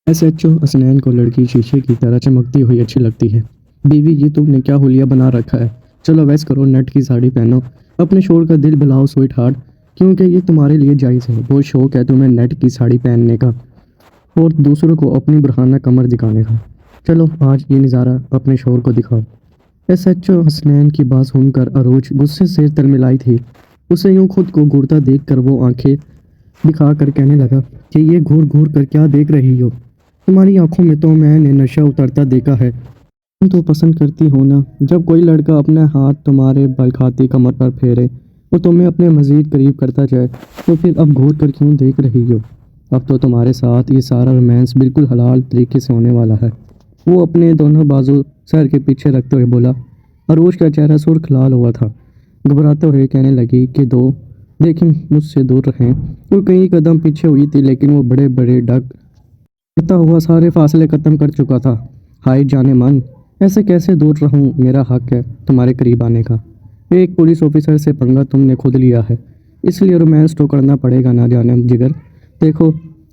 SHO Hasnain को लड़की शीशे की तरह चमकती हुई अच्छी लगती है। बीवी ये तुमने क्या हुलिया बना रखा है। चलो वैस करो, नेट की साड़ी पहनो, अपने शोर का दिल बहलाओ स्वीट हार्ट, क्योंकि ये तुम्हारे लिए जायज़ है। बहुत शौक है तुम्हें नेट की साड़ी पहनने का और दूसरों को अपनी बुरहाना कमर दिखाने का। चलो आज ये नज़ारा अपने शोर को दिखाओ। एसएचओ हसनैन की बात सुनकर अरोज गुस्से से तिलमिलाई थी। उसे यूं खुद को घूरता देखकर वो आंखें दिखा कर कहने लगा कि ये घूर घूर कर क्या देख रही हो। तुम्हारी आंखों में तो मैंने नशा उतरता देखा है। तुम तो पसंद करती हो ना जब कोई लड़का अपने हाथ तुम्हारे बल खाती कमर पर फेरे वो तुम्हें अपने मज़ीद करीब करता जाए, तो फिर अब घूर कर क्यों देख रही हो। अब तो तुम्हारे साथ ये सारा रोमांस बिल्कुल हलाल तरीके से होने वाला है। वो अपने दोनों बाजू सर के पीछे रखते हुए बोला। अरोज का चेहरा सुर्ख लाल हुआ था। घबराते हुए कहने लगी कि दो लेकिन मुझसे दूर रहें। वो कई कदम पीछे हुई थी, लेकिन वो बड़े बड़े डग करता हुआ सारे फासले ख़त्म कर चुका था। हाय जाने मन, ऐसे कैसे दूर रहूं, मेरा हक है तुम्हारे करीब आने का। एक पुलिस ऑफिसर से पंगा तुमने खुद लिया है, इसलिए रोमांस तो करना पड़ेगा ना जाने जिगर। देखो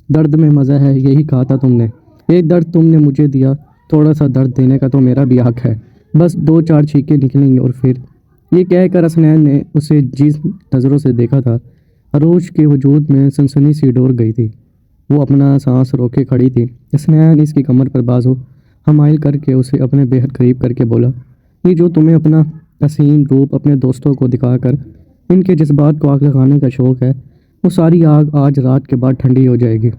दर्द में मज़ा है, यही कहा था तुमने। एक दर्द तुमने मुझे दिया, थोड़ा सा दर्द देने का तो मेरा भी हक है। बस दो चार छींकें निकलेंगी और फिर। ये कहकर हसनैन ने उसे जिस नज़रों से देखा था, अरोज के वजूद में सनसनी सी डोर गई थी। वो अपना सांस रोके खड़ी थी। हसनैन इसकी कमर पर बाजू हमाइल करके उसे अपने बेहद करीब करके बोला, ये जो तुम्हें अपना हसीन रूप अपने दोस्तों को दिखाकर इनके जज्बात को आग लगाने का शौक़ है, वो सारी आग आज रात के बाद ठंडी हो जाएगी।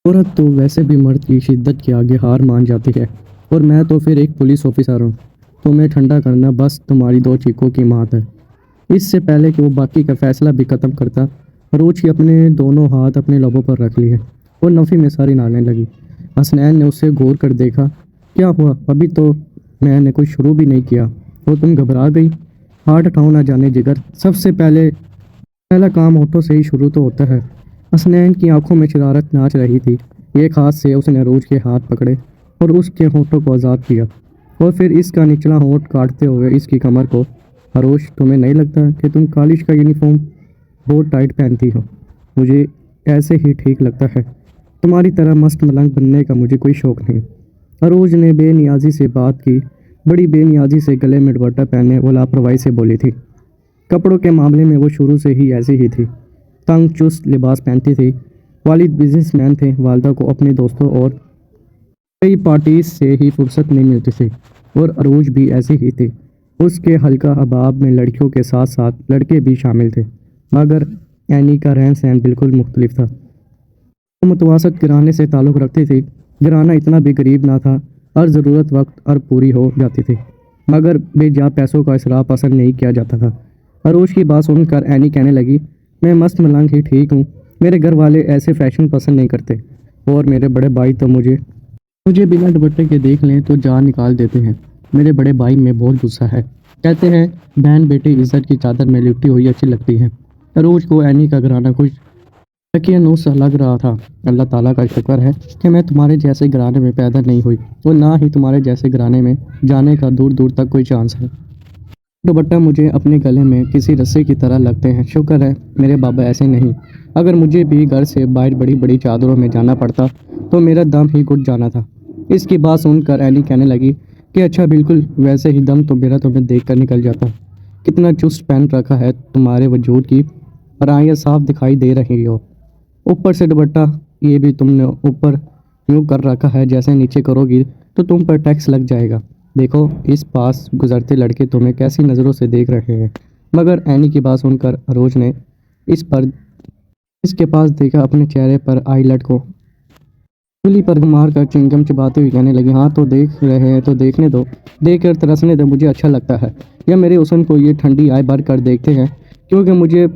औरत तो वैसे भी मर्द की शिद्दत के आगे हार मान जाती है, और मैं तो फिर एक पुलिस ऑफिसर हूँ। तुम्हें ठंडा करना बस तुम्हारी दो चीखों की मात है। इससे पहले कि वो बाकी का फैसला भी ख़त्म करता, रोज ही अपने दोनों हाथ अपने लबों पर रख लिए और नफ़ी में सारी नालने लगी। हसनैन ने उसे घूर कर देखा। क्या हुआ, अभी तो मैंने कुछ शुरू भी नहीं किया और तुम घबरा गई। हाथ उठाओ ना जाने जिगर, सबसे पहला काम होठों से ही शुरू तो होता है। हसनैन की आंखों में शरारत नाच रही थी। एक हाथ से उसने रोज के हाथ पकड़े और उसके होठों को आज़ाद किया, और फिर इसका निचला होंठ काटते हुए इसकी कमर को। अरोज, तुम्हें नहीं लगता कि तुम कॉलेज का यूनिफॉर्म बहुत टाइट पहनती हो। मुझे ऐसे ही ठीक लगता है। तुम्हारी तरह मस्त मलंग बनने का मुझे कोई शौक़ नहीं। अरोज ने बेनियाजी से बात की। बड़ी बेनियाजी से गले में दुपट्टा पहने वो लापरवाही से बोली थी। कपड़ों के मामले में वो शुरू से ही ऐसी ही थी। तंग चुस्त लिबास पहनती थी। वालिद बिजनेसमैन थे। वालदा को अपने दोस्तों और कई पार्टीज से ही फुर्सत नहीं मिलती थी, और अरोज भी ऐसी ही थी। उसके हल्का अबाब में लड़कियों के साथ साथ लड़के भी शामिल थे, मगर एनी का रहन सहन बिल्कुल मुख्तलिफ था। वो मुतवासत घराने से ताल्लुक़ रखती थी। घराना इतना भी गरीब ना था, हर ज़रूरत वक्त और पूरी हो जाती थी, मगर बेजा पैसों का इसराफ पसंद नहीं किया जाता था। अरोज की बात सुनकर एनी कहने लगी, मैं मस्त मलंग ही ठीक हूँ। मेरे घर वाले ऐसे फैशन पसंद नहीं करते, और मेरे बड़े भाई तो मुझे बिना दुपट्टे के देख लें तो जान निकाल देते हैं। मेरे बड़े भाई में बहुत गुस्सा है, कहते हैं बहन बेटी इज्जत की चादर में लिपटी हुई अच्छी लगती है। रोज को एनी का घराना कुछ यकीनूस सा लग रहा था। अल्लाह ताला का शुक्र है कि मैं तुम्हारे जैसे घराने में पैदा नहीं हुई, और ना ही तुम्हारे जैसे घराने में जाने का दूर दूर तक कोई चांस है। दुपट्टा मुझे अपने गले में किसी रस्से की तरह लगते हैं। शुक्र है मेरे बाबा ऐसे नहीं। अगर मुझे भी घर से बाहर बड़ी बड़ी चादरों में जाना पड़ता तो मेरा दम ही घुट जाना था। इसकी बात सुनकर एनी कहने लगी कि अच्छा, बिल्कुल वैसे ही दम तो मेरा तुम्हें देख कर निकल जाता। कितना चुस्त पहन रखा है तुम्हारे वजूद की, राइयाँ साफ दिखाई दे रही हो। ऊपर से दुपट्टा ये भी तुमने ऊपर यूँ कर रखा है जैसे नीचे करोगी तो तुम पर टैक्स लग जाएगा। देखो इस पास गुजरते लड़के तुम्हें कैसी नज़रों से देख रहे हैं। मगर एनी की बात सुनकर अरोज ने इसके पास देखा। अपने चेहरे पर आईलेट को उंगली पर मार कर चिंगम चबाते हुए कहने लगी, हाँ तो देख रहे हैं तो देखने दो, देख कर तरसने दो, मुझे अच्छा लगता है। या मेरे हुस्न को ये ठंडी आय भर कर देखते हैं, क्योंकि मुझे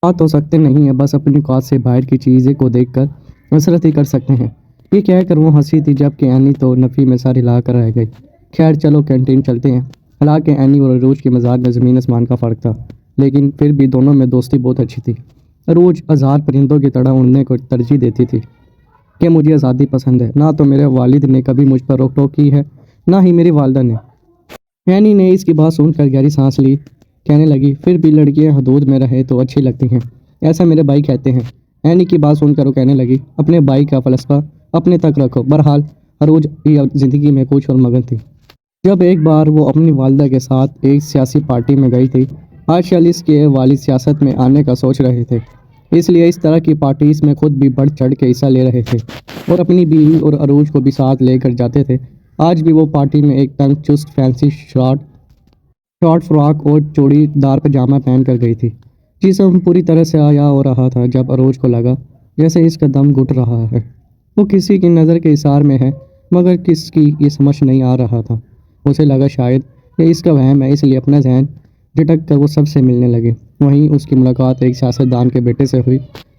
बात हो सकते नहीं है, बस अपनी औकात से बाहर की चीज़ें को देखकर हसरत ही कर सकते हैं। ये कहकर वो हंसी थी, जबकि एनी तो नफ़ी में सारी ला कर रह गई। खैर चलो कैंटीन चलते हैं। हालांकि एनी और अरोज के मजाज में ज़मीन आसमान का फ़र्क था, लेकिन फिर भी दोनों में दोस्ती बहुत अच्छी थी। अरोज आज़ाद परिंदों की तरह उड़ने को तरजीह देती थी कि मुझे आज़ादी पसंद है। ना तो मेरे वालिद ने कभी मुझ पर रोक टोक की है, ना ही मेरी वालदा ने। एनी ने इसकी बात सुनकर गहरी सांस ली। कहने लगी, फिर भी लड़कियां हदूद में रहे तो अच्छी लगती हैं, ऐसा मेरे भाई कहते हैं। एनी की बात सुनकर वो कहने लगी, अपने भाई का फ़लसफ़ा अपने तक रखो। बहरहाल अरूज की ज़िंदगी में कुछ और मगन थी। जब एक बार वो अपनी वालदा के साथ एक सियासी पार्टी में गई थी। आज 40 के वालिद सियासत में आने का सोच रहे थे, इसलिए इस तरह की पार्टीज में खुद भी बढ़ चढ़ के हिस्सा ले रहे थे और अपनी बीवी और अरूज को भी साथ लेकर जाते थे। आज भी वो पार्टी में एक तंग चुस्त फैंसी शॉर्ट फ्रॉक और चूड़ीदार पजामा पहन कर गई थी। जिसम पूरी तरह से आया हो रहा था जब अरोज को लगा जैसे इसका दम घुट रहा है। वो किसी की नज़र के इशार में है, मगर किसकी ये समझ नहीं आ रहा था। उसे लगा शायद ये इसका वहम है, इसलिए अपना जहन झटक कर वो सबसे मिलने लगे। वहीं उसकी मुलाकात एक सियासतदान के बेटे से हुई,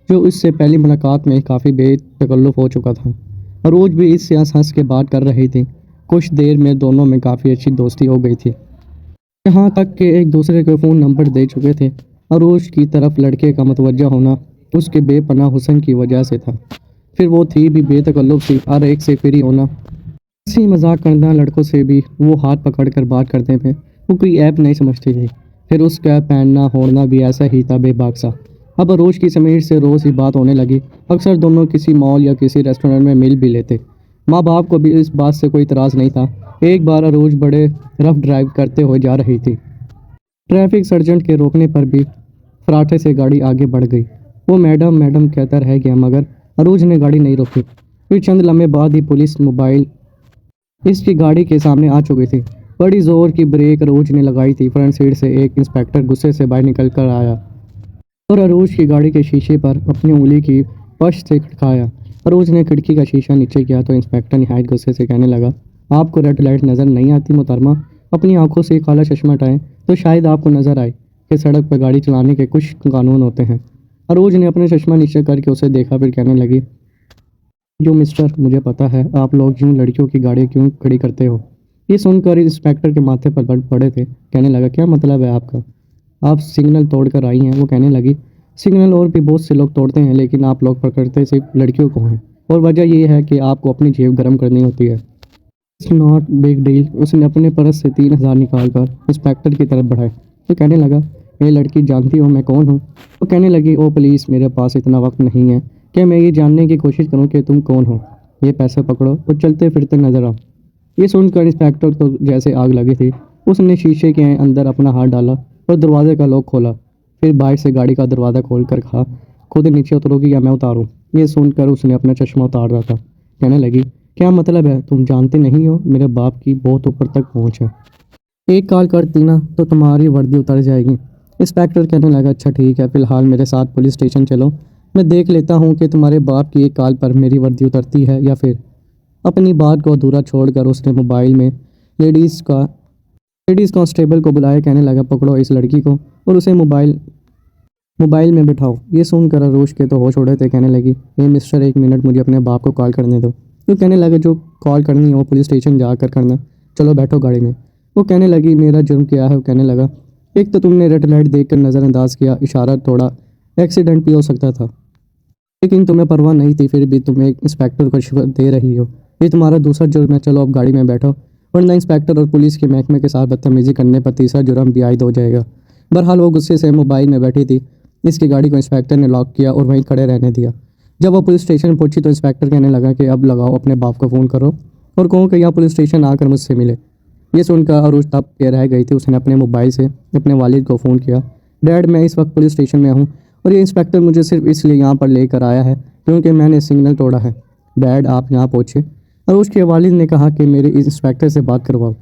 जो उससे पहली मुलाकात में काफ़ी बेतकल्लुफ़ हो चुका था। अरोज भी इससे हंस के बात कर रही थी। कुछ देर में दोनों में काफ़ी अच्छी दोस्ती हो गई थी, यहाँ तक कि एक दूसरे को फ़ोन नंबर दे चुके थे। अरोज की तरफ लड़के का मुतवज्जा होना उसके बेपनाह हुस्न की वजह से था। फिर वो थी भी बेतकल्लुफ़ सी, हर एक से फ्री होना, हंसी मजाक करना, लड़कों से भी वो हाथ पकड़ कर बात करते थे। वो कोई ऐप नहीं समझती थी। फिर उसका पहनना होड़ना भी ऐसा ही था, बेबाक सा। अब अरोज की समीर से रोज़ ही बात होने लगी। अक्सर दोनों किसी मॉल या किसी रेस्टोरेंट में मिल भी लेते। माँ बाप को भी इस बात से कोई इतराज़ नहीं था। एक बार अरोज बड़े रफ ड्राइव करते हुए जा रही थी। ट्रैफिक सर्जन के रोकने पर भी फराटे से गाड़ी आगे बढ़ गई। वो मैडम मैडम कहता रह गया, मगर अरोज ने गाड़ी नहीं रोकी। फिर चंद लम्हे बाद ही पुलिस मोबाइल इसकी गाड़ी के सामने आ चुकी थी। बड़ी जोर की ब्रेक अरोज ने लगाई थी। फ्रंट सीट से एक इंस्पेक्टर गुस्से से बाहर निकल कर आया और अरोज की गाड़ी के शीशे पर अपनी उंगली की पश्च से खटकाया। अरोज ने खिड़की का शीशा नीचे किया तो इंस्पेक्टर निहायत गुस्से से कहने लगा, आपको रेड लाइट नज़र नहीं आती मोहतरमा? अपनी आंखों से काला चश्मा हटाएं तो शायद आपको नज़र आए कि सड़क पर गाड़ी चलाने के कुछ कानून होते हैं। अरोज ने अपना चश्मा नीचे करके उसे देखा, फिर कहने लगी, जो मिस्टर, मुझे पता है आप लोग यूं लड़कियों की गाड़ी क्यों खड़ी करते हो। ये सुनकर इंस्पेक्टर के माथे पर बड़ पड़े थे। कहने लगा, क्या मतलब है आपका? आप सिग्नल तोड़कर आई हैं? वो कहने लगी, सिग्नल और भी बहुत से लोग तोड़ते हैं, लेकिन आप लोग पकड़ते सिर्फ लड़कियों को हैं, और वजह ये है कि आपको अपनी जेब गर्म करनी होती है। It's not big deal. उसने अपने पर्स से 3,000 निकाल कर इंस्पेक्टर की तरफ बढ़ाए तो कहने लगा, ये लड़की जानती हो मैं कौन हूँ? वो कहने लगी, ओ प्लीज़, मेरे पास इतना वक्त नहीं है कि मैं ये जानने की कोशिश करूं कि तुम कौन हो। ये पैसे पकड़ो और चलते फिरते नजर आओ। ये सुनकर इंस्पेक्टर को जैसे आग लगी थी। उसने शीशे के अंदर अपना हाथ डाला और दरवाजे का लॉक खोला। फिर बाहर से गाड़ी का दरवाज़ा खोल कर कहा, खुद नीचे उतरोगी या मैं उतारूँ? ये सुनकर उसने अपना चश्मा उतार रहा था। कहने लगी, क्या मतलब है? तुम जानते नहीं हो मेरे बाप की बहुत ऊपर तक पहुँच है। एक कॉल करती ना तो तुम्हारी वर्दी उतर जाएगी। इंस्पेक्टर कहने लगा, अच्छा ठीक है, फ़िलहाल मेरे साथ पुलिस स्टेशन चलो, मैं देख लेता हूँ कि तुम्हारे बाप की एक कॉल पर मेरी वर्दी उतरती है या फिर। अपनी बात को अधूरा छोड़कर उसने मोबाइल में लेडीज़ कांस्टेबल को बुलाया। कहने लगा, पकड़ो इस लड़की को और उसे मोबाइल में बिठाओ। ये सुनकर अरोज के तो होश उड़े थे। कहने लगी, ये मिस्टर, एक मिनट, मुझे अपने बाप को कॉल करने दो। तो कहने लगा, जो कॉल करनी है वो पुलिस स्टेशन जाकर करना, चलो बैठो गाड़ी में। वो कहने लगी, मेरा जुर्म क्या है? वो कहने लगा, एक तो तुमने रेड लाइट देखकर नज़रअंदाज किया, इशारा तोड़ा, एक्सीडेंट भी हो सकता था, लेकिन तुम्हें परवाह नहीं थी, फिर भी तुम एक इंस्पेक्टर को रिश्वत दे रही हो। ये तुम्हारा दूसरा जुर्म है। चलो अब गाड़ी में बैठो, वरना इंस्पेक्टर और पुलिस के महकमे के साथ बदतमीजी करने पर तीसरा जुर्म भी आयद हो जाएगा। बहरहाल वो गुस्से से मोबाइल में बैठी थी। इसकी गाड़ी को इंस्पेक्टर ने लॉक किया और वहीं खड़े रहने दिया। जब वो पुलिस स्टेशन पहुंची तो इंस्पेक्टर कहने लगा कि अब लगाओ, अपने बाप को फ़ोन करो और कहो कि यहाँ पुलिस स्टेशन आकर मुझसे मिले। ये सुनकर अरोज तब के रह गई थी। उसने अपने मोबाइल से अपने वालिद को फ़ोन किया, डैड, मैं इस वक्त पुलिस स्टेशन में हूँ और ये इंस्पेक्टर मुझे सिर्फ इसलिए यहाँ पर लेकर आया है क्योंकि मैंने सिग्नल तोड़ा है। डैड, आप यहाँ पहुँचे। अरोज के वालिद ने कहा कि मेरे इस इंस्पेक्टर से बात करवाओ।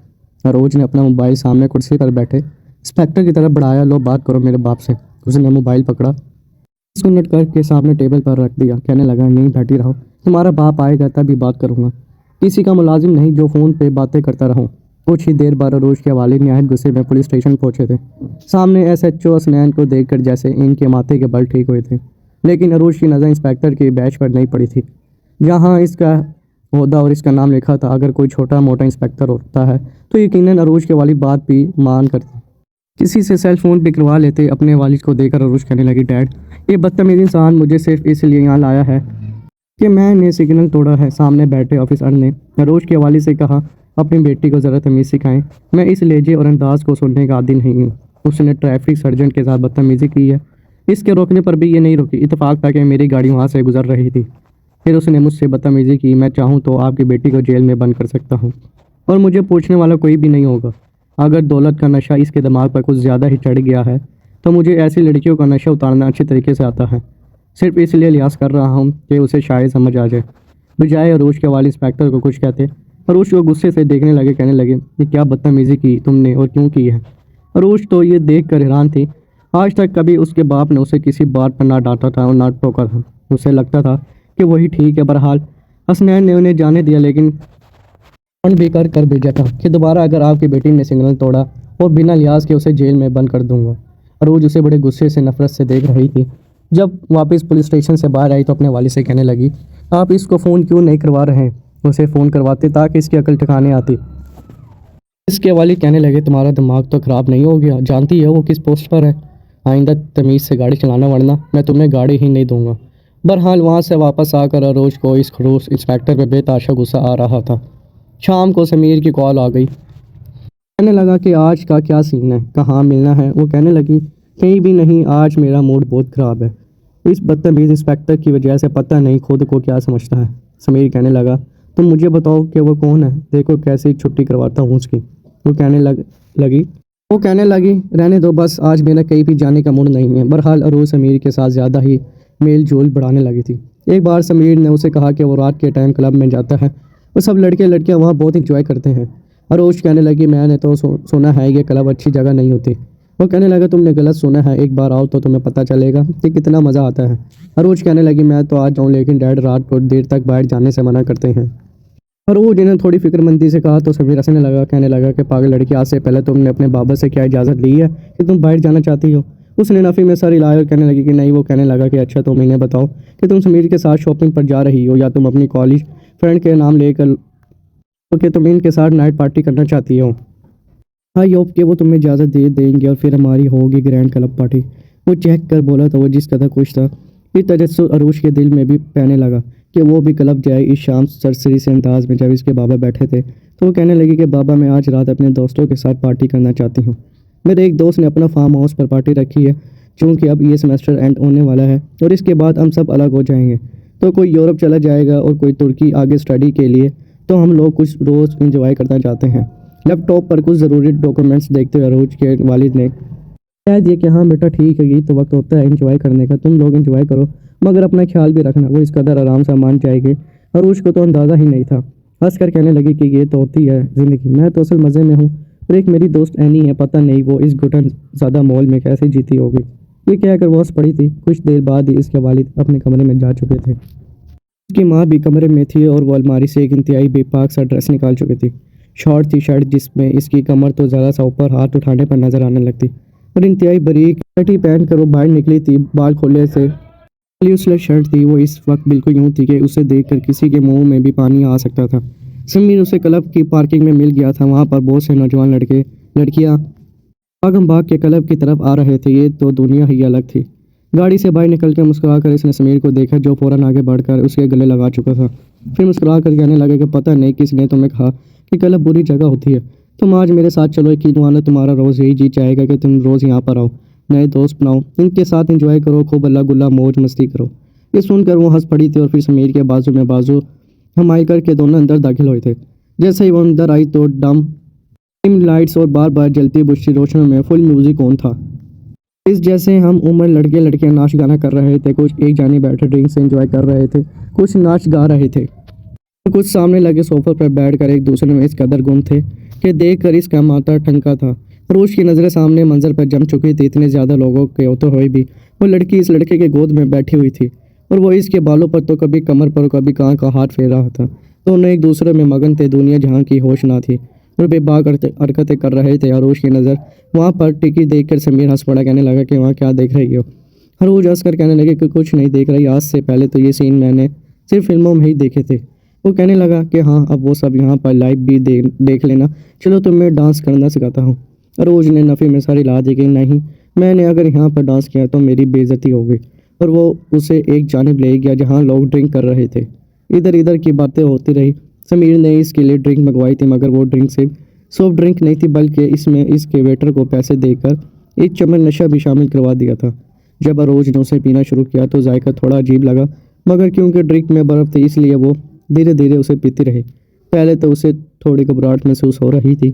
अरोज ने अपना मोबाइल सामने कुर्सी पर बैठे इंस्पेक्टर की तरफ बढ़ाया। लो, बात करो मेरे बाप से। उसने मोबाइल पकड़ा, 10 मिनट करके सामने टेबल पर रख दिया। कहने लगा, यहीं बैठी रहो, तुम्हारा बाप आएगा तभी बात करूँगा। किसी का मुलाजिम नहीं जो फ़ोन पे बातें करता रहूँ। कुछ ही देर बाद अरोज के वालिद निहायत गुस्से में पुलिस स्टेशन पहुंचे थे। सामने SHO असनैन को देखकर जैसे इनके माथे के बल ठीक हुए थे, लेकिन अरोज की नज़र इंस्पेक्टर की बैच पर नहीं पड़ी थी, जहाँ इसका ओहदा और इसका नाम लिखा था। अगर कोई छोटा मोटा इंस्पेक्टर होता है तो यकीनन अरोज के वालिद बात भी मान करते, किसी से सेल फ़ोन पे करवा लेते। अपने वालिद को देखकर अरोज कहने लगी, डैड, ये बदतमीज इंसान मुझे सिर्फ इसलिए यहाँ लाया है कि मैंने सिग्नल तोड़ा है। सामने बैठे ऑफिसर ने अरोज के वालिद से कहा, अपनी बेटी को ज़रा तमीज़ सिखाएं, मैं इस लहजे और अंदाज को सुनने का आदी नहीं हूँ। उसने ट्रैफिक सर्जन के साथ बदतमीज़ी की है, इसके रोकने पर भी ये नहीं रुकी। इत्तेफाक था कि मेरी गाड़ी वहाँ से गुजर रही थी। फिर उसने मुझसे बदतमीज़ी की। मैं चाहूँ तो आपकी बेटी को जेल में बंद कर सकता हूँ और मुझे पूछने वाला कोई भी नहीं होगा। अगर दौलत का नशा इसके दिमाग पर कुछ ज़्यादा ही चढ़ गया है तो मुझे ऐसी लड़कियों का नशा उतारना अच्छी तरीके से आता है। सिर्फ इसलिए लिहाज कर रहा हूँ कि उसे शायद समझ आ जाए। बजाय अरूज के वाले इंस्पेक्टर को कुछ कहते, अरूज को गुस्से से देखने लगे, कहने लगे ये क्या बदतमीज़ी की तुमने और क्यों की है। अरूज तो ये देख कर हैरान थी। आज तक कभी उसके बाप ने उसे किसी बात पर ना डांटा था और ना टोका था। उसे लगता था कि वही ठीक है। बहरहाल हसनैन ने उन्हें जाने दिया, लेकिन फोन भी कर भेजा था कि दोबारा अगर आपकी बेटी ने सिग्नल तोड़ा और बिना लिहाज के उसे जेल में बंद कर दूंगा। अरूज उसे बड़े गुस्से से नफरत से देख रही थी। जब वापस पुलिस स्टेशन से बाहर आई तो अपने वालिद से कहने लगी, आप इसको फ़ोन क्यों नहीं करवा रहे हैं? उसे फ़ोन करवाते ताकि इसकी अकल ठिकाने आती। इसके वालिद कहने लगे, तुम्हारा दिमाग तो ख़राब नहीं हो गया? जानती है वो किस पोस्ट पर है? आइंदा तमीज़ से गाड़ी चलाना, वरना मैं तुम्हें गाड़ी ही नहीं दूंगा। बहरहाल वहाँ से वापस आकर अरोज को इस खड़ूस इंस्पेक्टर पर बेताशा गुस्सा आ रहा था। शाम को समीर की कॉल आ गई। कहने लगा कि आज का क्या सीन है, कहाँ मिलना है? वो कहने लगी, कहीं भी नहीं, आज मेरा मूड बहुत ख़राब है। इस बदतमीज़ इंस्पेक्टर की वजह से पता नहीं खुद को क्या समझता है। समीर कहने लगा, तुम मुझे बताओ कि वो कौन है, देखो कैसे छुट्टी करवाता हूँ उसकी। वो लगी वो कहने लगी, रहने दो बस, आज मेरा कहीं भी जाने का मूड नहीं है। बहरहाल अरूज समीर के साथ ज़्यादा ही मेल जोल बढ़ाने लगी थी। एक बार समीर ने उसे कहा कि वो रात के टाइम क्लब में जाता है, वो सब लड़के लड़कियां वहाँ बहुत इंजॉय करते हैं। अरोज कहने लगी, मैंने तो सुना है ये क्लब अच्छी जगह नहीं होती। वो कहने लगा, तुमने गलत सुना है, एक बार आओ तो तुम्हें पता चलेगा कि कितना मज़ा आता है। अरोज कहने लगी, मैं तो आज जाऊँ, लेकिन डैड रात को देर तक बाहर जाने से मना करते हैं। अरोज ने थोड़ी फिक्रमंदी से कहा तो समीर हंसने लगा, कहने लगा कि पागल लड़की, आज से पहले तुमने अपने बाबा से क्या इजाज़त ली है कि तुम बाहर जाना चाहती हो? उसने नफ़ी में सर हिलाया और कहने लगी कि नहीं। वो कहने लगा कि अच्छा तुम इन्हें बताओ कि तुम समीर के साथ शॉपिंग पर जा रही हो या तुम अपनी कॉलेज फ्रेंड के नाम लेकर कि तुम इनके साथ नाइट पार्टी करना चाहती हो। आई होप कि वो तुम्हें इजाज़त दे देंगे और फिर हमारी होगी ग्रैंड क्लब पार्टी। वो चेक कर बोला था वो जिस कदर खुश था। इस तजस्सुस अरूज के दिल में भी पहने लगा कि वो भी क्लब जाए। इस शाम सरसरी से अंदाज में जब इसके बाबा बैठे थे तो वो कहने लगी कि बाबा, मैं आज रात अपने दोस्तों के साथ पार्टी करना चाहती हूँ। मेरे एक दोस्त ने अपना फार्म हाउस पर पार्टी रखी है, क्योंकि अब ये सेमेस्टर एंड होने वाला है और इसके बाद हम सब अलग हो जाएंगे। तो कोई यूरोप चला जाएगा और कोई तुर्की आगे स्टडी के लिए। तो हम लोग कुछ रोज़ इंजॉय करना चाहते हैं। लैपटॉप पर कुछ ज़रूरी डॉक्यूमेंट्स देखते हुए अरूज के वालिद ने कह दिया कि हाँ बेटा ठीक है, यही तो वक्त होता है इंजॉय करने का, तुम लोग इंजॉय करो, मगर अपना ख्याल भी रखना। वो इस कदर आराम से मान जाएगी, अरूज को तो अंदाज़ा ही नहीं था। हंस कर कहने लगी कि ये तो होती है ज़िंदगी, मैं तो असल मज़े में हूँ। और एक मेरी दोस्त एनी है, पता नहीं वो इस घुटन ज़्यादा मॉल में कैसे जीती होगी। ये कहकर वो हंस पड़ी थी। कुछ देर बाद ही इसके वालिद अपने कमरे में जा चुके थे। उसकी माँ भी कमरे में थी और वो अलमारी से एक इंतहाई बेपाक सा ड्रेस निकाल चुकी थी। शॉर्ट टी शर्ट जिसमें इसकी कमर तो ज़रा सा ऊपर हाथ उठाने पर नजर आने लगती, और इंतहाई बारीक शर्ट पहन कर वो बाहर निकली थी। बाल खोले से स्लीवलेस शर्ट थी। वो इस वक्त बिल्कुल यूँ थी कि उसे देखकर किसी के मुंह में भी पानी आ सकता था। समीर उसे क्लब की पार्किंग में मिल गया था। वहाँ पर बहुत से नौजवान लड़के लड़कियाँ भागम भाग के क्लब की तरफ आ रहे थे। ये तो दुनिया ही अलग थी। गाड़ी से बाहर निकल कर मुस्कुरा कर इसने समीर को देखा, जो फ़ौरन आगे बढ़कर उसके गले लगा चुका था। फिर मुस्कुरा कर कहने लगा कि पता नहीं किसने तुम्हें कहा कि क्लब बुरी जगह होती है। तुम आज मेरे साथ चलो, यकीन मानो तुम्हारा रोज़ यही जी चाहेगा कि तुम रोज़ यहाँ पर आओ, नए दोस्त बनाओ, इनके साथ इंजॉय करो, खूब अल्लाह गुल्ला मौज मस्ती करो। ये सुनकर वो हंस पड़ी थी और फिर समीर के बाजू में बाजू हमाई करके दोनों अंदर दाखिल हुए थे। जैसे ही वो अंदर आई तो डिम लाइट्स और बार बार जलती बुझती रोशनियों में फुल म्यूजिक ऑन था। इस जैसे हम उम्र लड़के लड़कियां नाच गाना कर रहे थे। कुछ एक जाने बैठे ड्रिंक से एंजॉय कर रहे थे, कुछ नाच गा रहे थे, कुछ सामने लगे सोफे पर बैठकर एक दूसरे में इस कदर गुम थे कि देखकर इसका माथा ठनका था। रोज की नज़रें सामने मंजर पर जम चुकी थी। इतने ज़्यादा लोगों के होते हुए भी वो लड़की इस लड़के के गोद में बैठी हुई थी और वो इसके बालों पर तो कभी कमर पर कभी कान का हाथ फेर रहा था। दोनों एक दूसरे में मगन थे, दुनिया जहाँ की होश ना थी और बेबाक हरकतें कर रहे थे। हरोज की नज़र वहाँ पर टिकी देखकर समीर हंस पड़ा, कहने लगा कि वहाँ क्या देख रही हो? हरोज हंस कर कहने लगे कि कुछ नहीं देख रही, आज से पहले तो ये सीन मैंने सिर्फ फिल्मों में ही देखे थे। वो कहने लगा कि हाँ, अब वो सब यहाँ पर लाइव भी देख लेना, चलो तुम्हें डांस करना सिखाता हूँ। रोज ने नफ़ी में सारी ला दी कि नहीं, मैंने अगर यहाँ पर डांस किया तो मेरी बेइज्जती होगी, और वो उसे एक जानिब ले गया जहाँ लोग ड्रिंक कर रहे थे। इधर इधर की बातें होती रही। समीर ने इसके लिए ड्रिंक मंगवाई थी, मगर वो ड्रिंक सिर्फ सॉफ्ट ड्रिंक नहीं थी, बल्कि इसमें इसके वेटर को पैसे देकर एक चम्मच नशा भी शामिल करवा दिया था। जब अरोज ने उसे पीना शुरू किया तो जायका थोड़ा अजीब लगा, मगर क्योंकि ड्रिंक में बर्फ़ थी इसलिए वो धीरे धीरे उसे पीती रही। पहले तो उसे थोड़ी घबराहट महसूस हो रही थी।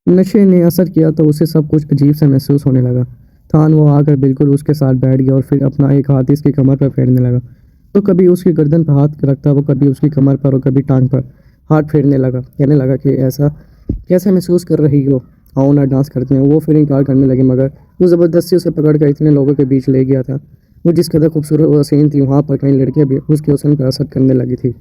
नशे ने असर किया तो उसे सब कुछ अजीब सा महसूस होने लगा। थान वो आकर बिल्कुल उसके साथ बैठ गया और फिर अपना एक हाथ इसकी कमर पर फेरने लगा। तो कभी उसकी गर्दन पर हाथ रखता, वो कभी उसकी कमर पर और कभी टांग पर हाथ फेरने लगा। कहने लगा कि ऐसा कैसे महसूस कर रही हो, आओ ना डांस करते हैं। वो फिर इनकार करने लगी, मगर वो ज़बरदस्ती उसे पकड़कर इतने लोगों के बीच ले गया था। वो जिस कदर खूबसूरत और हसीन थी, वहाँ पर कई लड़कियाँ भी उसके हुस्न पर असर करने लगी थी।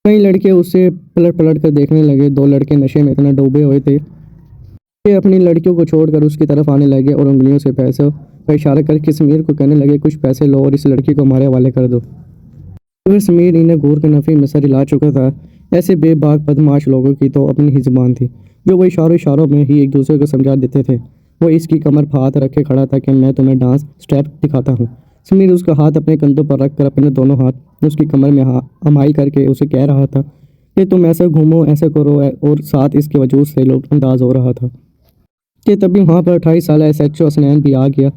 कई लड़के उसे पलट पलट कर देखने लगे। दो लड़के नशे में इतना डूबे हुए थे कि अपनी लड़कियों को छोड़कर उसकी तरफ आने लगे और उंगलियों से पैसों का इशारा करके समीर को कहने लगे, कुछ पैसे लो और इस लड़की को हमारे हवाले कर दो। मगर समीर इन्हें घूर के नफ़ी में सर हिला चुका था। ऐसे बेबाक बदमाश लोगों की तो अपनी ही ज़ुबान थी, जो वो इशारों इशारों में ही एक दूसरे को समझा देते थे। वो इसकी कमर पर हाथ रखे खड़ा था कि मैं तुम्हें डांस स्टेप दिखाता हूँ। समीर उसका हाथ अपने कंधों पर रखकर अपने दोनों हाथ उसकी कमर में हमाई करके उसे कह रहा था कि तुम ऐसे घूमो, ऐसे करो, और साथ इसके वजूद से लोग अंदाज हो रहा था कि तभी वहाँ पर 28 साल SHO हसनैन भी आ गया।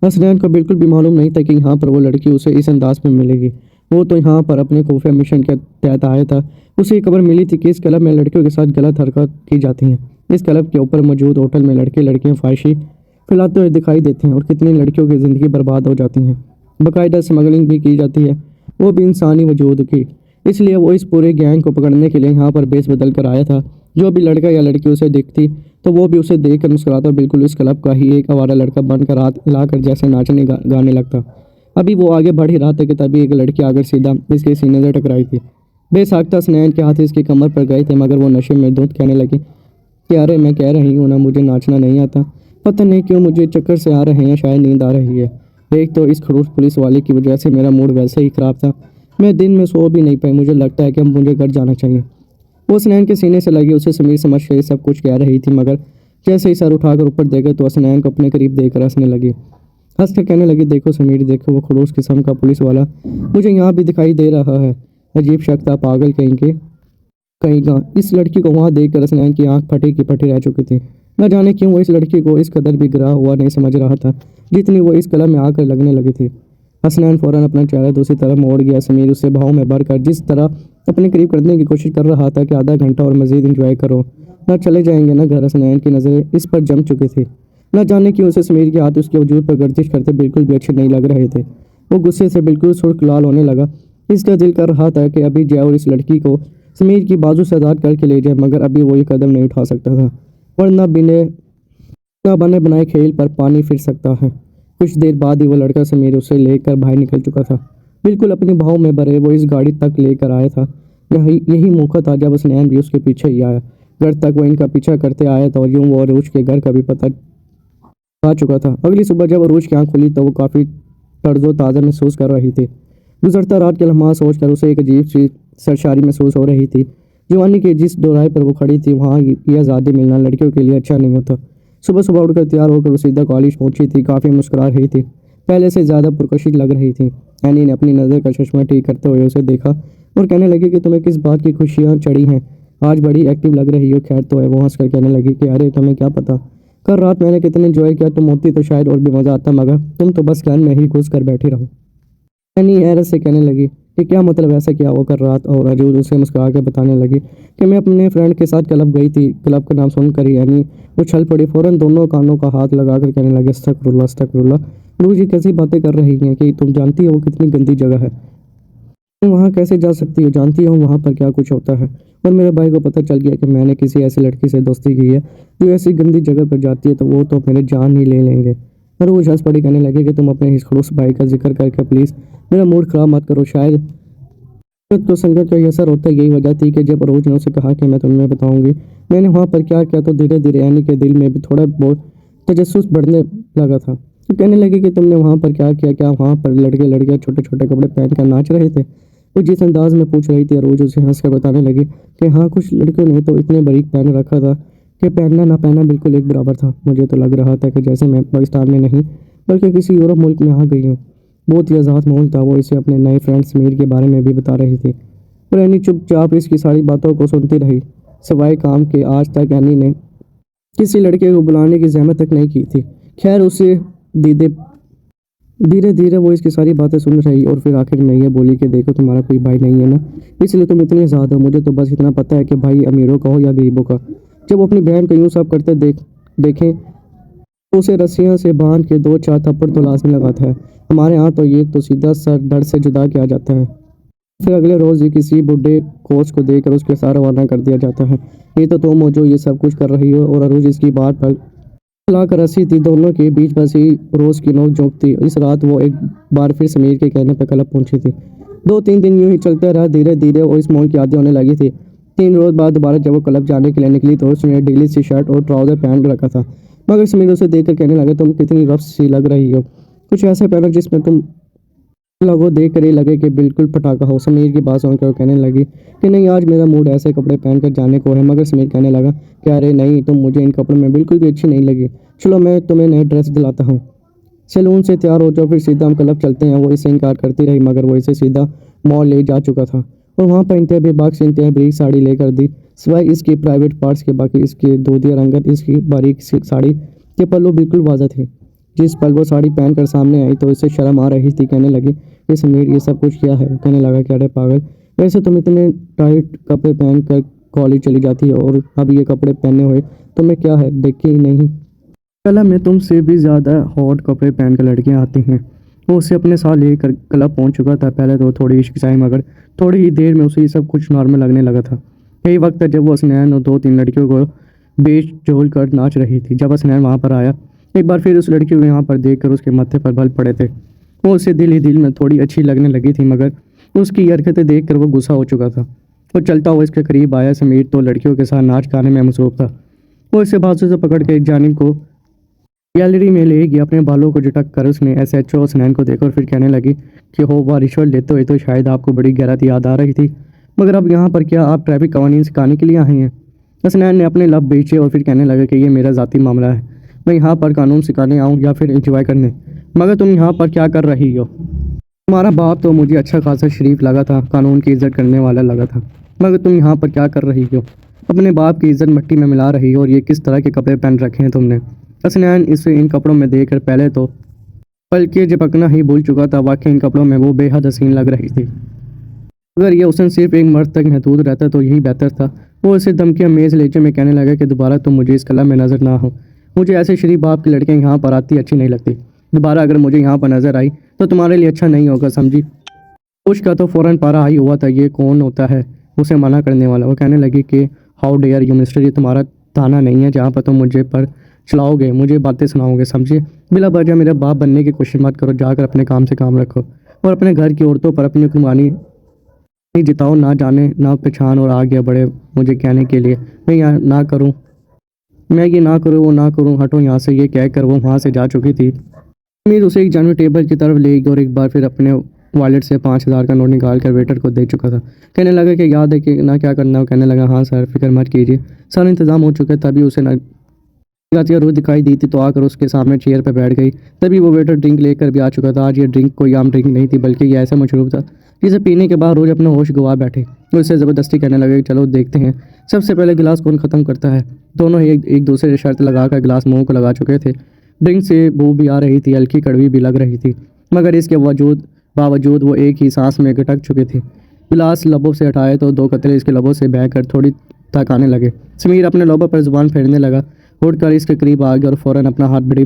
हसनैन को बिल्कुल भी मालूम नहीं था कि यहाँ पर वो लड़की उसे इस अंदाज में मिलेगी। वो तो यहाँ पर अपने खुफिया मिशन के तहत आया था। उसे खबर मिली थी कि इस क्लब में लड़कियों के साथ गलत हरकत की जाती हैं। इस क्लब के ऊपर मौजूद होटल में लड़के लड़कियाँ फाहिशी फैलाते हुए दिखाई देते हैं और कितनी लड़कियों की ज़िंदगी बर्बाद हो जाती हैं। बाकायदा स्मगलिंग भी की जाती है, वो भी इंसानी वजूद की। इसलिए वो इस पूरे गैंग को पकड़ने के लिए यहाँ पर बेस बदल कर आया था। जो भी लड़का या लड़की उसे दिखती तो वो भी उसे देख कर मुस्कुराता, बिल्कुल इस क्लब का ही एक आवारा लड़का बनकर हाथ हिलाकर जैसे नाचने गाने लगता। अभी वो आगे बढ़ ही रहा था कि तभी एक लड़की आकर सीधा इसके सीने से टकराई थी। बेसाख्ता स्नैन के हाथ इसकी कमर पर गए थे, मगर वो नशे में धुत कहने लगी कि अरे मैं कह रही हूँ ना, मुझे नाचना नहीं आता। पता नहीं क्यों मुझे चक्कर से आ रहे हैं या शायद नींद आ रही है। एक तो इस खड़ूस पुलिस वाले की वजह से मेरा मूड वैसे ही ख़राब था। मैं दिन में सो भी नहीं पाई। मुझे लगता है कि अब मुझे घर जाना चाहिए। वो हसनैन के सीने से लगी उसे समीर समझ के सब कुछ कह रही थी, मगर जैसे ही सर उठाकर ऊपर देखा तो हसनैन को अपने करीब देखकर हंसने लगी। हंस कर कहने लगी, देखो समीर, देखो वो खड़ूस किस्म का पुलिस वाला मुझे यहाँ भी दिखाई दे रहा है। अजीब शक था, पागल कहीं का। इस लड़की को वहाँ देखकर हसनैन की आंख फटी की फटी रह चुकी थी। न जाने क्यों वो इस लड़की को इस कदर भी गिरा हुआ नहीं समझ रहा था जितनी वो इस कलम में आकर लगने लगी थी। हसनैन फौरन अपना चेहरा दूसरी तरफ मोड़ गया। समीर उससे भाव में भरकर जिस तरह अपने करीब करने की कोशिश कर रहा था कि आधा घंटा और मजीद इंजॉय करो, ना चले जाएंगे ना घर। हसनैन की नज़रें इस पर जम चुकी थी। न जाने क्यों उसे समीर के हाथ उसके वजूद पर गर्दिश करते बिल्कुल भी अच्छे नहीं लग रहे थे। वो गुस्से से बिल्कुल सुर्ख लाल होने लगा। इसका दिल कर रहा था कि अभी जाए और इस लड़की को समीर की बाजू से आज़ाद करके ले जाए, मगर अभी वो ये कदम नहीं उठा सकता था, वरना बिना बने बनाए खेल पर पानी फिर सकता है। कुछ देर बाद ही वो लड़का समीर उसे लेकर बाहर निकल चुका था। बिल्कुल अपने भाव में भरे वो इस गाड़ी तक लेकर आया था। यही मौका था जब हसनैन भी उसके पीछे ही आया। घर तक वो इनका पीछा करते आया था और यूं वो अरूज के घर का भी पता आ चुका था। अगली सुबह जब अरूज की आँख खुली तो वो काफ़ी तर्जो ताज़ा महसूस कर रही थी। गुजरता रात के लम्हा सोचकर उसे एक अजीब सी सरशारी महसूस हो रही थी। जवानी के जिस दोराहे पर वो खड़ी थी वहाँ ये आज़ादी मिलना लड़कियों के लिए अच्छा नहीं होता। सुबह सुबह उठकर तैयार होकर वो सीधा कॉलेज पहुंची थी। काफ़ी मुस्कुरा रही थी, पहले से ज़्यादा पुरकशिश लग रही थी। एनी ने अपनी नज़र का चश्मा ठीक करते हुए उसे देखा और कहने लगी कि तुम्हें किस बात की खुशियाँ चढ़ी हैं, आज बड़ी एक्टिव लग रही हो। खैर तो है। वो हंसकर कहने लगी कि अरे तुम्हें क्या पता कल रात मैंने कितने एंजॉय किया। तुम होती तो शायद और भी मज़ा आता, मगर तुम तो बस गन में ही घुस कर बैठी रहो। एनी हैरत से कहने लगी कि क्या मतलब, ऐसा क्या हुआ कर रात। और अजूज उसे मुस्कुरा के बताने लगी कि मैं अपने फ्रेंड के साथ क्लब गई थी। क्लब का नाम सुनकर ही एनी उछल पड़ी। फ़ौरन दोनों कानों का हाथ लगाकर कहने लगे, अस्तगफुरुल्लाह अस्तगफुरुल्लाह। रोज ये कैसी बातें कर रही हैं कि तुम जानती हो वो कितनी गंदी जगह है। तुम वहाँ कैसे जा सकती हो, जानती हो वहाँ पर क्या कुछ होता है। और मेरे भाई को पता चल गया कि मैंने किसी ऐसी लड़की से दोस्ती की है जो ऐसी गंदी जगह पर जाती है तो वो तो मेरे जान ही ले लेंगे। और वो हंस पड़ी, कहने लगे कि तुम अपने इस खड़ूस भाई का जिक्र करके प्लीज़ मेरा मूड ख़राब मत करो। शायद तो संगत का ये असर होता है। यही वजह थी कि जब रोज ने उसे कहा कि मैं तुम्हें बताऊंगी मैंने वहाँ पर क्या किया, तो धीरे धीरे एनी के दिल में भी थोड़ा बहुत तजस्सुस बढ़ने लगा था। तो कहने लगी कि तुमने वहाँ पर क्या किया, क्या वहाँ पर लड़के लड़कियाँ छोटे छोटे कपड़े पहन कर नाच रहे थे। वो जिस अंदाज में पूछ रही थी रोज उसे हंस कर बताने लगी कि हाँ, कुछ लड़कियों ने तो इतने बारीक पहन रखा था कि पहनना ना पहनना बिल्कुल एक बराबर था। मुझे तो लग रहा था कि जैसे मैं पाकिस्तान में नहीं बल्कि किसी यूरोप मुल्क में आ गई हूँ। बहुत ही आज़ाद माहौल था। वो इसे अपने नए फ्रेंड समीर के बारे में भी बता रही थी और एनी चुपचाप इसकी सारी बातों को सुनती रही। सिवाय काम के आज तक एनी ने किसी लड़के को बुलाने की जहमत तक नहीं की थी। खैर उसे दीदे धीरे धीरे वो इसकी सारी बातें सुन रही और फिर आखिर में ये बोली कि देखो तुम्हारा कोई भाई नहीं है ना, इसलिए तुम इतनी ज़्यादा हो। मुझे तो बस इतना पता है कि भाई अमीरों का हो या गरीबों का। जब वो अपनी बहन को यूँ सब करते देखें तो उसे रस्सियों से बांध के दो चार थप्पड़ तो लाजमी लगाता है। हमारे यहाँ तो ये तो सीधा सर धड़ से जुदा किया जाता है। फिर अगले रोज़ ही किसी बूढ़े कोच को देकर उसके साथ रवाना कर दिया जाता है। ये तो तुम हो जो ये सब कुछ कर रही हो। और अरूज इसकी बात पर लाकर हंसी थी। दोनों के बीच बस ही रोज़ की नोक झोंक थी। इस रात वो एक बार फिर समीर के कहने पर क्लब पहुंची थी। 2-3 दिन यूं ही चलता रहा। धीरे धीरे वो इस मोड़ की आदत होने लगी थी। 3 रोज़ बाद दोबारा जब वो क्लब जाने के लिए निकली तो उसने ढीली सी शर्ट और ट्राउज़र पहन के रखा था। मगर समीर उसे देखकर कहने लगा, तुम कितनी रफ सी लग रही हो। कुछ ऐसा पहनो जिसमें तुम लोगों देख कर ही लगे कि बिल्कुल पटाखा हो। समीर की बात सुनकर वो कहने लगी कि नहीं, आज मेरा मूड ऐसे कपड़े पहनकर जाने को है। मगर समीर कहने लगा कि अरे नहीं, तुम मुझे इन कपड़ों में बिल्कुल भी अच्छी नहीं लगी। चलो मैं तुम्हें नई ड्रेस दिलाता हूँ। सैलून से तैयार हो जाओ, फिर सीधा हम क्लब चलते हैं। वो इसे इनकार करती रही मगर वो इसे सीधा मॉल ले जा चुका था और वहाँ पर इंतहा बेबाक से इंतहा बारीक साड़ी लेकर दी। सिवाय इसके प्राइवेट पार्ट्स के बाकी इसके दूधिया रंगत इसकी बारीक सी साड़ी के पल्लू बिल्कुल वाज़ा थे। जिस पल वो साड़ी पहनकर सामने आई तो इसे शर्म आ रही थी। कहने लगी कि समीर ये सब कुछ क्या है। कहने लगा कि अरे पागल, वैसे तुम इतने टाइट कपड़े पहनकर कॉलेज चली जाती हो और अब ये कपड़े पहने हुए तुम्हें क्या है, देखी ही नहीं। कला में तुमसे भी ज़्यादा हॉट कपड़े पहनकर लड़कियां आती हैं। वो उसे अपने साथ लेकर क्लब पहुंच चुका था। पहले तो थोड़ी हिचकिचाई मगर थोड़ी ही देर में उसे ये सब कुछ नॉर्मल लगने लगा था। यही वक्त है जब वो हसनैन और 2-3 लड़कियों को बेच जोल कर नाच रही थी। जब हसनैन वहाँ पर आया एक बार फिर उस लड़की को यहाँ पर देखकर उसके माथे पर बल पड़े थे। वो उसे दिल ही दिल में थोड़ी अच्छी लगने लगी थी मगर उसकी हरकतें देखकर वो गुस्सा हो चुका था। वो चलता हुआ इसके करीब आया। समीर तो लड़कियों के साथ नाच गाने में मसरूफ था। वो इसे बाजू से पकड़ के एक जानिब को गैलरी में ले गया। अपने बालों को झटक कर उसने SHO हसनैन को देखा और फिर कहने लगी कि हो वाह, रिश्वत लेते हुए तो शायद आपको बड़ी गैरती याद आ रही थी, मगर अब यहाँ पर क्या आप ट्रैफिक कवानीन सिखाने के लिए आए हैं। हसनैन ने अपने लब बेचे और फिर कहने लगा कि ये मेरा ज़ाती मामला है। मैं यहाँ पर कानून सिखाने आऊँ या फिर इंजॉय करने, मगर तुम यहाँ पर क्या कर रही हो। तुम्हारा बाप तो मुझे अच्छा खासा शरीफ लगा था, कानून की इज्जत करने वाला लगा था, मगर तुम यहाँ पर क्या कर रही हो। अपने बाप की इज्जत मिट्टी में मिला रही हो। और ये किस तरह के कपड़े पहन रखे हैं तुमने। हसनैन इसे इन कपड़ों में देखकर पहले तो बल्कि झपकना ही भूल चुका था। वाकई इन कपड़ों में वो बेहद हसीन लग रही थी। अगर ये हुस्न सिर्फ एक मर्द तक महदूद रहता तो यही बेहतर था। वो उसे धमकियां मेज लेचे में कहने लगा कि दोबारा तुम मुझे इस क्लब में नजर ना हो। मुझे ऐसे शरीफ बाप की लड़कियां यहाँ पर आती अच्छी नहीं लगती। दोबारा अगर मुझे यहाँ पर नजर आई तो तुम्हारे लिए अच्छा नहीं होगा, समझी। उसका तो फौरन पारा हाई हुआ था। ये कौन होता है उसे मना करने वाला। वो कहने लगी कि हाउ डेयर यू मिस्टर, ये तुम्हारा थाना नहीं है जहाँ पर तुम मुझे पर चलाओगे, मुझे बातें सुनाओगे, समझे। बिला वजह मेरा बाप बनने की कोशिश मत करो। जाकर अपने काम से काम रखो और अपने घर की औरतों पर अपनी कुर्बानी नहीं जिताओ। ना जाने ना पहचान और आ गया बड़े मुझे कहने के लिए मैं यहाँ ना करूँ, मैं ये ना करूँ वो ना करूँ, हटो यहाँ से। ये कह कर वो वहाँ से जा चुकी थी। अमीर उसे एक जानवर टेबल की तरफ ले गई और एक बार फिर अपने वॉलेट से 5,000 का नोट निकाल कर वेटर को दे चुका था। कहने लगा कि याद है कि ना क्या करना हो। कहने लगा हाँ सर, फिक्र मत कीजिए, सारा इंतजाम हो चुका है। तभी उसे ना रोज दिखाई दी थी तो आकर उसके सामने चेयर पर बैठ गई। तभी वो वेटर ड्रिंक लेकर भी आ चुका था। आज ये ड्रिंक कोई आम ड्रिंक नहीं थी बल्कि ये ऐसा मशरूब था जिसे पीने के बाद रोज अपना होश गवा बैठे। उससे ज़बरदस्ती कहने लगे चलो देखते हैं सबसे पहले गिलास कौन ख़त्म करता है। दोनों ही एक दूसरे से शर्त लगाकर गिलास मुंह को लगा चुके थे। ड्रिंक से बू भी आ रही थी, हल्की कड़वी भी लग रही थी, मगर इसके बावजूद वो एक ही सांस में गटक चुके थे। गिलास लबों से हटाए तो 2 कतरे इसके लबों से बहकर थोड़ी तक आने लगे। समीर अपने लबों पर जुबान फेरने लगा। उठकर इसके करीब आ गया और फौरन अपना हाथ बड़ी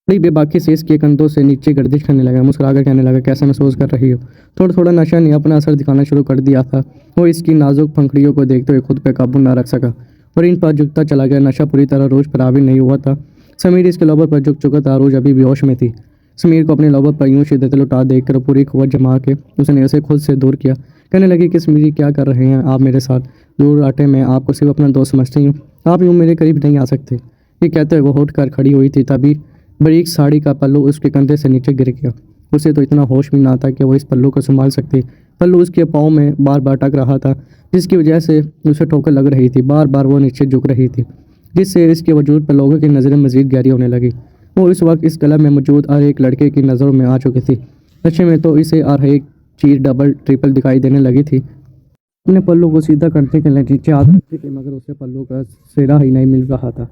बेबाकी से इसके कंधों से नीचे गर्दिश करने लगा। मुस्कुराकर कहने लगा कैसा महसूस कर रही हो। थोड़ा थोड़ा नशा ने अपना असर दिखाना शुरू कर दिया था। वो इसकी नाजुक पंखड़ियों को देखते हुए खुद पे काबू ना रख सका और इन पर झुकता चला गया। नशा पूरी तरह रोज पर हावी नहीं हुआ था। समीर इसके लोबर पर झुक चुका था। रोज अभी बेहोश में थी। समीर को अपने लोबर पर यूं शिद्दत लुटा देखकर पूरी कुव्वत जमा के उसने उसे खुद से दूर किया। कहने लगी कि समीर क्या कर रहे हैं आप मेरे साथ, दूर हटे, मैं आपको सिर्फ अपना दोस्त समझती हूँ, आप यूँ मेरे करीब नहीं आ सकते। ये कहते हुए वो उठ कर खड़ी हुई थी। तभी बारीक साड़ी का पल्लू उसके कंधे से नीचे गिर गया। उसे तो इतना होश भी ना था कि वो इस पल्लू को संभाल सकती। पल्लू उसके पाँव में बार बार अटक रहा था जिसकी वजह से उसे ठोकर लग रही थी। बार बार वो नीचे झुक रही थी जिससे इसके वजूद पर लोगों की नज़रें मज़ीद गहरी होने लगी। वो इस वक्त इस क्लब में मौजूद हर एक लड़के की नज़रों में आ चुकी थी। नशे में तो इसे हर एक चीज़ डबल ट्रिपल दिखाई देने लगी थी। अपने पल्लू को सीधा करने के लिए नीचे हाथ रखती थी मगर उसे पल्लू का सिरा ही नहीं मिल रहा था।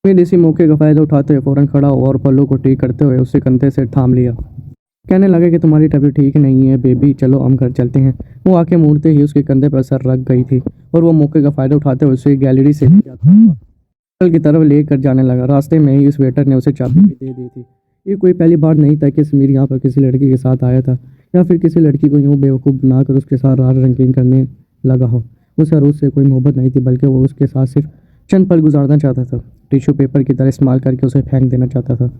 फिर इसी मौके का फ़ायदा उठाते हुए फ़ौरन खड़ा हुआ और पल्लू को ठीक करते हुए उससे कंधे से थाम लिया। कहने लगा कि तुम्हारी तबीयत ठीक नहीं है बेबी, चलो हम घर चलते हैं। वो आंखें मूंदते ही उसके कंधे पर सर रख गई थी और वो मौके का फ़ायदा उठाते हुए उसे गैलरी से ले जाता हुआ होटल की तरफ लेकर जाने लगा। रास्ते में ही उस वेटर ने उसे चाबी भी दे दी थी। ये कोई पहली बार नहीं था कि समीर यहाँ पर किसी लड़की के साथ आया था या फिर किसी लड़की को यूँ बेवकूफ़ बनाकर उसके साथ रात रंगीन करने लगा हो। उसे अरूज से कोई मोहब्बत नहीं थी, बल्कि वो उसके साथ सिर्फ चंद पल गुजारना चाहता था। टिश्यू पेपर की तरह इस्तेमाल करके उसे फेंक देना चाहता था।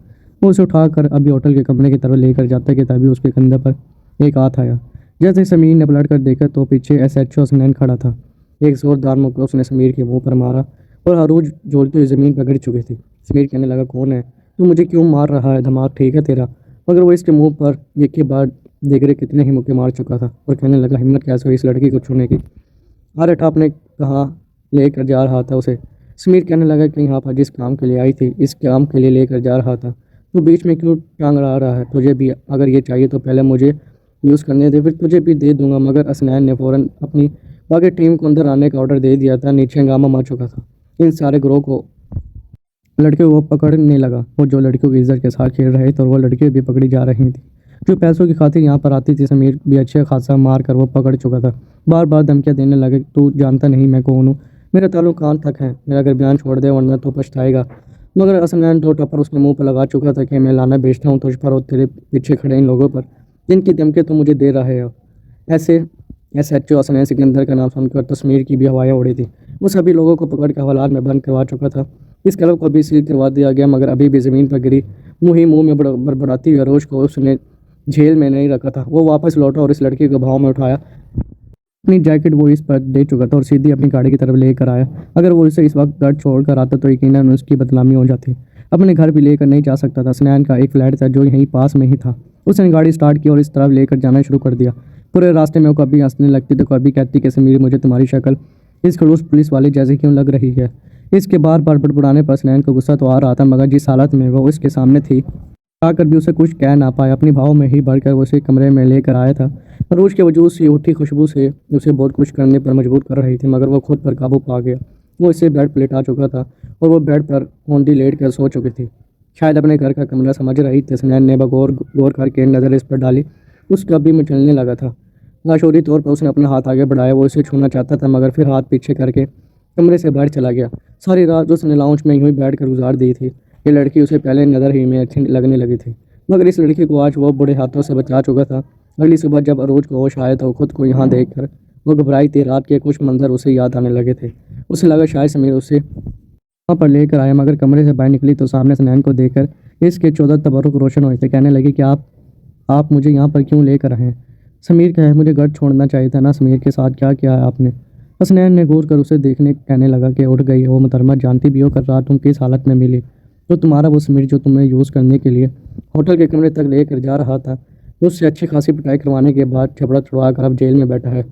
वो उसे उठाकर अभी होटल के कमरे की तरफ लेकर जाता कि तभी उसके कंधे पर एक हाथ आया। जैसे समीर ने पलट कर देखा तो पीछे एसएचओ हसनैन खड़ा था। एक जोरदार मुक्का उसने समीर के मुंह पर मारा और अरूज झूलती हुई ज़मीन पर गिर चुकी थी। समीर कहने लगा, कौन है तू, मुझे क्यों मार रहा है, दिमाग ठीक है तेरा? मगर वो इसके मुंह पर एक के बाद देगरे कितने ही मुक्के मार चुका था और कहने लगा, हिम्मत कैसे हुई इस लड़की को छूने की? अरे आपने कहाँ लेकर जा रहा था उसे? समीर कहने लगा कि यहाँ पर जिस काम के लिए आई थी इस काम के लिए लेकर जा रहा था। तू बीच में क्यों टांग अड़ा रहा है? तुझे भी अगर ये चाहिए तो पहले मुझे यूज़ करने दे, फिर तुझे भी दे दूंगा। मगर हसनैन ने फ़ौरन अपनी बाकी टीम को अंदर आने का ऑर्डर दे दिया था। नीचे हंगामा मच चुका था। इन सारे ग्रोह को लड़कियों को पकड़ने लगा और जो लड़कियों की इज्जत के साथ खेल रहे थे और वो लड़कियां भी पकड़ी जा रही थी। जो पैसों की खातिर यहाँ पर आती थी, समीर भी अच्छे खासा मार कर वो पकड़ चुका था। बार बार धमकियाँ देने लगे, तू जानता नहीं मैं कौन हूँ, मेरा ताल्लुक कान तक है, मेरा अगर बयान छोड़ दे वरना तो पछताएगा। मगर हसनैन दो टप्पर उसके मुंह पर लगा चुका था कि मैं लाना बेचता हूँ तुझ पर और तेरे पीछे खड़े इन लोगों पर जिनकी धमकी तो मुझे दे रहे हो। ऐसे एसएचओ हसनैन सिकंदर का नाम सुनकर तस्मीर की भी हवाएं उड़ी थी। वो सभी लोगों को पकड़ के हवालात में बंद करवा चुका था। इस क्लब को भी सील करवा दिया गया, मगर अभी भी ज़मीन पर गिरी मुँह में बड़बड़ाती हुई अरोज को उसने झेल में नहीं रखा था। वो वापस लौटा और इस लड़की को भाव में उठाया। अपनी जैकेट वो इस पर दे चुका था और सीधी अपनी गाड़ी की तरफ लेकर आया। अगर वो इसे इस वक्त घर छोड़ कर आता तो यकीनन उसकी बदनामी हो जाती। अपने घर भी लेकर नहीं जा सकता था। स्नैन का एक फ्लैट था जो यहीं पास में ही था। उसने गाड़ी स्टार्ट की और इस तरफ लेकर जाना शुरू कर दिया। पूरे रास्ते में वो कभी हंसने लगती तो कभी कहती कि समीर, मुझे तुम्हारी शक्ल इस खड़ूस पुलिस वाले जैसे क्यों लग रही है। इसके बार बार बड़बड़ाने पर स्नैन को गुस्सा तो आ रहा था, मगर जिस हालत में वो उसके सामने थी आकर भी उसे कुछ कह ना पाया। अपनी भाव में ही भरकर वो उसे कमरे में लेकर आया था। फरोज के वजूद से उठी खुशबू से उसे बहुत कुछ करने पर मजबूर कर रही थी, मगर वो खुद पर काबू पा गया। वो इसे बेड पर लेटा चुका था और वो बेड पर औंधी लेट कर सो चुकी थी। शायद अपने घर का कमरा समझ रही थी। स्नैन ने बगौर गौर करके नज़र इस पर डाली। उसका भी मचलने लगा था। लाशोरी तौर पर उसने अपना हाथ आगे बढ़ाया। वो इसे छूना चाहता था, मगर फिर हाथ पीछे करके कमरे से बाहर चला गया। सारी रात उसने लाउंज में यूं ही बैठ कर गुजार दी थी। ये लड़की उसे पहले नज़र ही में अच्छी लगने लगी थी, मगर इस लड़की को आज वो बुरे हाथों से बचा चुका था। अगली सुबह जब अरोज को होश आया तो खुद को यहाँ देखकर वो घबराई थी। रात के कुछ मंजर उसे याद आने लगे थे। उसे लगा शायद समीर उसे वहाँ पर लेकर आया, मगर कमरे से बाहर निकली तो सामने स्नैन को देखकर इसके 14 तबरुक रोशन हुए थे। कहने लगी कि आप मुझे यहाँ पर क्यों लेकर आए हैं? समीर का है, मुझे घर छोड़ना चाहिए था ना। समीर के साथ क्या किया है आपने? हसनैन ने घूर कर उसे देखने कहने लगा कि उठ गई हो मोहतरमा, जानती भी हो कर रात तुम किस हालत में मिली। तो तुम्हारा वो समीर जो तुम्हें यूज़ करने के लिए होटल के कमरे तक लेकर जा रहा था, उससे अच्छी खासी पिटाई करवाने के बाद झपड़ा छुड़वा कर अब जेल में बैठा है।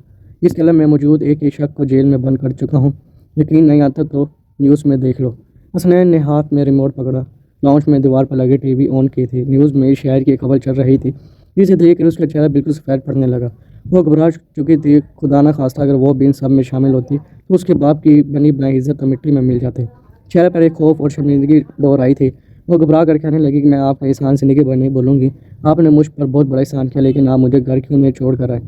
इस क्लब में मौजूद एक ही शख्स को जेल में बंद कर चुका हूँ। यकीन नहीं आता तो न्यूज़ में देख लो। हसनैन ने हाथ में रिमोट पकड़ा। लाउंज में दीवार पर लगी टीवी ऑन की थी। न्यूज़ में शहर की खबर चल रही थी, जिसे देखकर उसका चेहरा बिल्कुल सफ़ेद पड़ने लगा। वो घबरा चुकी थी। खुदा न खास्ता अगर वो भी इन सब में शामिल होती तो उसके बाप की बनी बनाई इज्जत तो मिट्टी में मिल जाती। चेहरे पर एक खौफ और शर्मिंदगी दौर आई थी। वो घबरा कर कहने लगी कि मैं आपका एहसान ज़िंदगी भर नहीं बोलूँगी। आपने मुझ पर बहुत बड़ा एहसान किया, लेकिन आप मुझे घर क्यों नहीं छोड़ कर आए?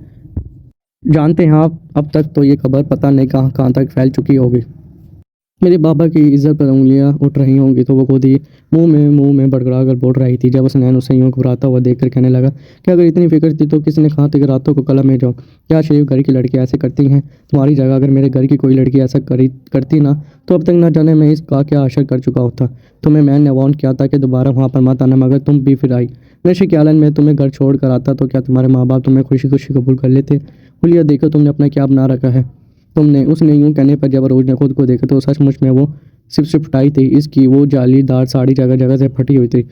जानते हैं आप, अब तक तो ये खबर पता नहीं कहाँ कहाँ तक फैल चुकी होगी। मेरे बाबा की इज्जत पर उंगलियां उठ रही होंगी। तो वो खुद ही मुंह में बड़बड़ा कर बोल रही थी। जब स्नैन उसे यूँ घबराता हुआ देखकर कहने लगा कि अगर इतनी फिक्र थी तो किसने कहा था कि रातों को कलम में जाओ? क्या शरीफ घर की लड़की ऐसे करती हैं? तुम्हारी जगह अगर मेरे घर की कोई लड़की ऐसा करती ना तो अब तक ना जाने मैं इसका क्या असर कर चुका होता। तुम्हें मैंने वार्न किया था कि दोबारा वहाँ पर मत आना, मगर तुम भी फिर आई। नशे के आलन में तुम्हें घर छोड़ कर आता तो क्या तुम्हारे माँ बाप तुम्हें खुशी खुशी कबूल कर लेते? हुलिया, देखो तुमने अपना क्या बना रखा है तुमने। उसने यूँ कहने पर जब अरोज ने खुद को देखा तो सचमुच में वो सिप फटाई थी। इसकी वो जालीदार साड़ी जगह जगह से फटी हुई थी।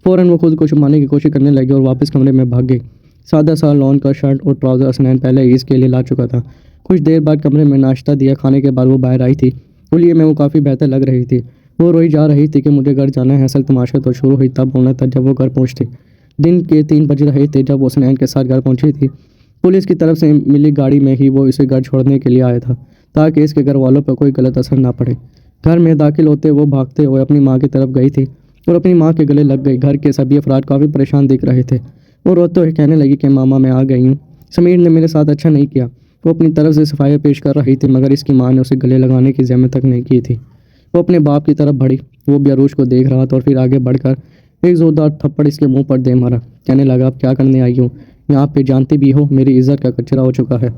फ़ौरन वो खुद को छुपाने की कोशिश करने लगी और वापस कमरे में भाग गई। सादा सा लॉन का शर्ट और ट्राउज़र हसनैन पहले ही इसके लिए ला चुका था। कुछ देर बाद कमरे में नाश्ता दिया खाने के बाद वो बाहर आई थी। हुलिये में वो काफ़ी बेहतर लग रही थी। वो रोई जा रही थी कि मुझे घर जाना है। असल तमाशा तो शुरू हुई तब होना था जब वो घर पहुँचती। दिन के 3 बज रहे थे जब वो हसनैन के साथ घर पहुँची थी। पुलिस की तरफ से मिली गाड़ी में ही वो इसे घर छोड़ने के लिए आया था, ताकि इसके घर वालों पर कोई गलत असर ना पड़े। घर में दाखिल होते वो भागते हुए अपनी माँ की तरफ गई थी और अपनी माँ के गले लग गई। घर के सभी अफराद काफ़ी परेशान दिख रहे थे। वो रोते हुए कहने लगी कि मामा मैं आ गई हूँ। समीर ने मेरे साथ अच्छा नहीं किया। वो अपनी तरफ से सफाई पेश कर रही थी मगर इसकी माँ ने उसे गले लगाने की ज़हमत तक नहीं की थी। वो अपने बाप की तरफ बढ़ी। वो भी अरूज को देख रहा था और फिर आगे बढ़कर एक जोरदार थप्पड़ इसके मुंह पर दे मारा। कहने लगा अब क्या करने आई हूँ यहाँ पे, जानती भी हो मेरी इज्जत का कचरा हो चुका है।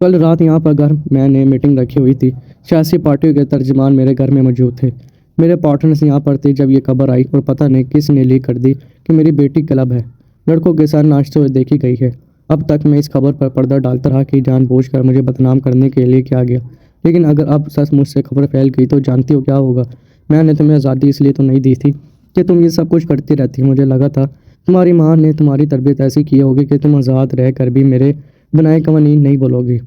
कल रात यहाँ पर घर मैंने मीटिंग रखी हुई थी। सियासी पार्टियों के तर्जमान मेरे घर में मौजूद थे। मेरे पार्टनर्स यहाँ पर थे जब ये खबर आई और पता नहीं किस ने लीक कर दी कि मेरी बेटी क्लब है लड़कों के साथ नाचते हुए देखी गई है। अब तक मैं इस खबर पर पर्दा डालता रहा कि जानबूझकर मुझे बदनाम करने के लिए किया गया, लेकिन अगर अब सच मुझसे खबर फैल गई तो जानती हो क्या होगा। मैंने तुम्हें आज़ादी इसलिए तो नहीं दी थी कि तुम ये सब कुछ करती रहती। मुझे लगा था तुम्हारी माँ ने तुम्हारी तरबियत ऐसी की होगी कि तुम आज़ाद रह कर भी मेरे बनाए कवानीन नहीं बोलोगी।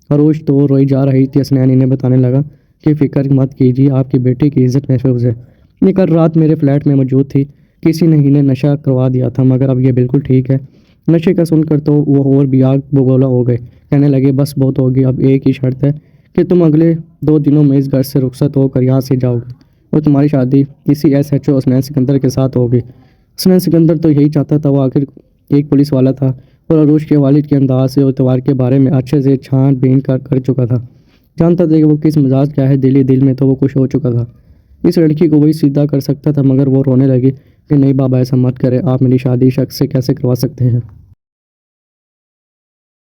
अरोज तो रोई जा रही थी। हसनैन इन्हें बताने लगा कि फ़िक्र मत कीजिए, आपकी बेटी की इज्जत महफूज है। ये कल रात मेरे फ्लैट में मौजूद थी। किसी ने इन्हें नशा करवा दिया था मगर अब ये बिल्कुल ठीक है। नशे का सुनकर तो वो और भी आग बबूला हो गए। कहने लगे बस बहुत होगी, अब एक ही शर्त है कि तुम अगले 2 दिनों में इस घर से रुखसत होकर यहाँ से जाओगे और तुम्हारी शादी इसी SHO हसनैन सिकंदर के साथ होगी। हसनैन सिकंदर तो यही चाहता था। वो आखिर एक पुलिस वाला था और अरूज के वालिद के अंदाज से उतवार के बारे में अच्छे से छानबीन कर चुका था। जानता था कि वो किस मिजाज का है। दिल ही दिल में तो वो खुश हो चुका था। इस लड़की को वही सीधा कर सकता था मगर वो रोने लगी कि नहीं बाबा ऐसा मत करें, आप मेरी शादी शख्स से कैसे करवा सकते हैं।